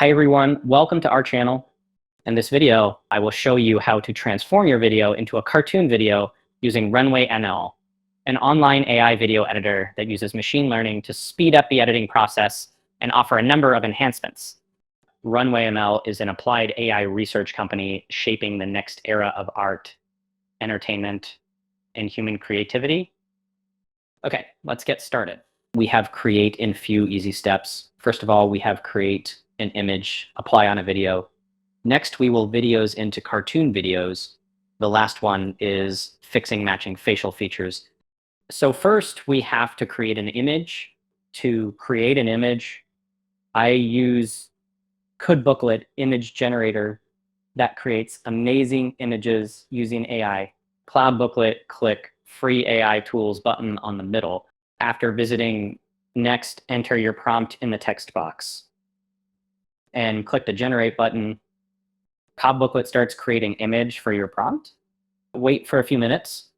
Hi everyone, welcome to our channel. In this video, I will show you how to transform your video into a cartoon video using RunwayMl, an online AI video editor that uses machine learning to speed up the editing process and offer a number of enhancements. RunwayML is an applied AI research company shaping the next era of art, entertainment, and human creativity. Okay, let's get started. We have create in few easy steps. First of all, we have create an image, apply on a video. Next, we will videos into cartoon videos. The last one is fixing matching facial features. So first, we have to create an image. To create an image, I use Cloudbooklet image generator that creates amazing images using AI. Cloudbooklet, click free AI tools button on the middle. After visiting, next enter your prompt in the text box and click the generate button. Cloudbooklet starts creating image for your prompt. Wait for a few minutes.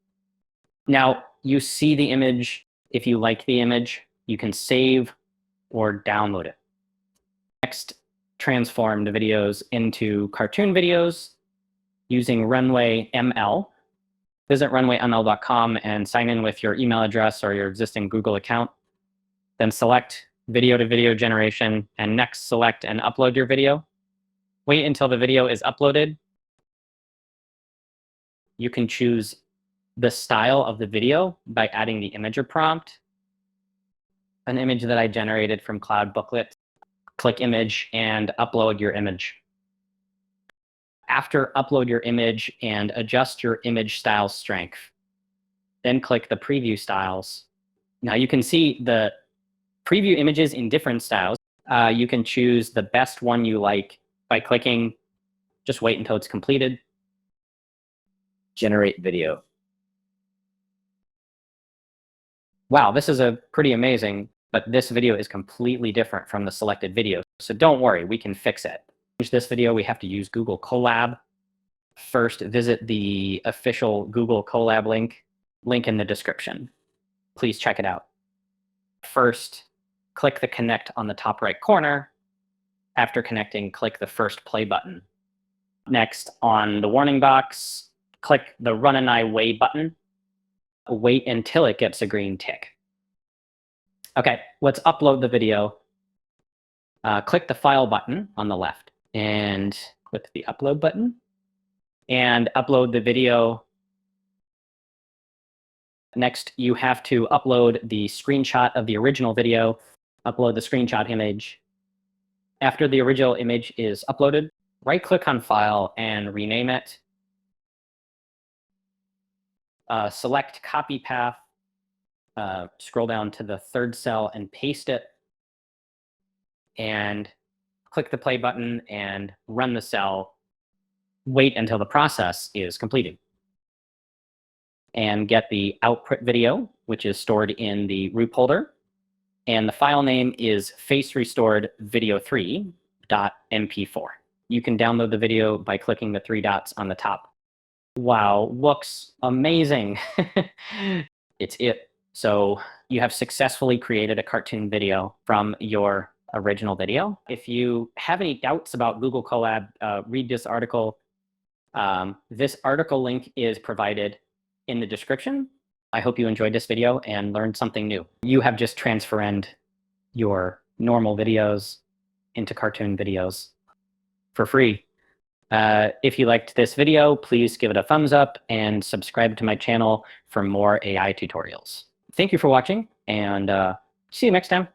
Now you see the image. If you like the image, you can save or download it. Next, transform the videos into cartoon videos using RunwayML. Visit runwayml.com and sign in with your email address or your existing Google account. Then select video to video generation and next select and upload your video. Wait until the video is uploaded. You can choose the style of the video by adding the imager prompt. An image that I generated from Cloudbooklet. Click image and upload your image. After upload your image and adjust your image style strength. Then click the preview styles. Now you can see the preview images in different styles. You can choose the best one you like by clicking. Just wait until it's completed. Generate video. Wow, this is pretty amazing, but this video is completely different from the selected video. So don't worry, we can fix it. To this video, we have to use Google Collab. First, visit the official Google Collab link in the description. Please check it out. First, click the connect on the top right corner. After connecting, click the first play button. Next, on the warning box, click the Run and I Way button. Wait until it gets a green tick. Okay, let's upload the video. Click the File button on the left and click the Upload button and upload the video. Next, you have to upload the screenshot of the original video, upload the screenshot image. After the original image is uploaded, right-click on File and rename it. Select Copy Path, scroll down to the third cell and paste it. And click the play button and run the cell. Wait until the process is completed. And get the output video, which is stored in the root folder. And the file name is facerestoredvideo3.mp4. You can download the video by clicking the three dots on the top. Wow, looks amazing. It's it. So you have successfully created a cartoon video from your original video. If you have any doubts about Google Collab, read this article. This article link is provided in the description. I hope you enjoyed this video and learned something new. You have just transformed your normal videos into cartoon videos for free. If you liked this video, please give it a thumbs up and subscribe to my channel for more AI tutorials. Thank you for watching and see you next time.